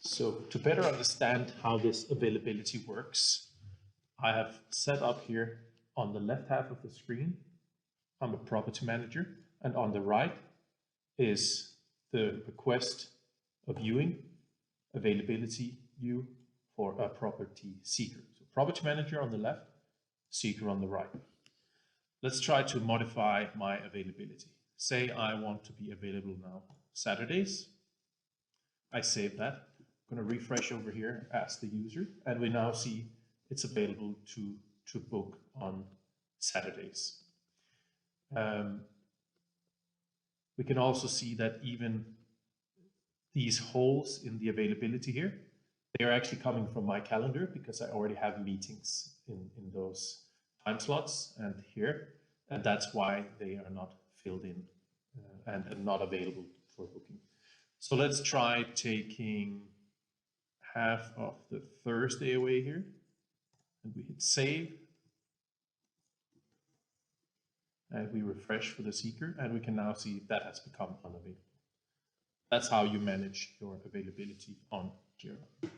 So to better understand how this availability works, I have set up here on the left half of the screen, I'm a property manager, and on the right is the request of viewing availability view for a property seeker. So property manager on the left, seeker on the right. Let's try to modify my availability. Say I want to be available now Saturdays. I save that. I'm going to refresh over here as the user, and we now see it's available to book on Saturdays. We can also see that even these holes in the availability here, they are actually coming from my calendar because I already have meetings in those time slots and here, and that's why they are not filled in and not available for booking. So let's try taking half of the Thursday away here, and we hit save, and we refresh for the seeker, and we can now see that has become unavailable. That's how you manage your availability on Kera.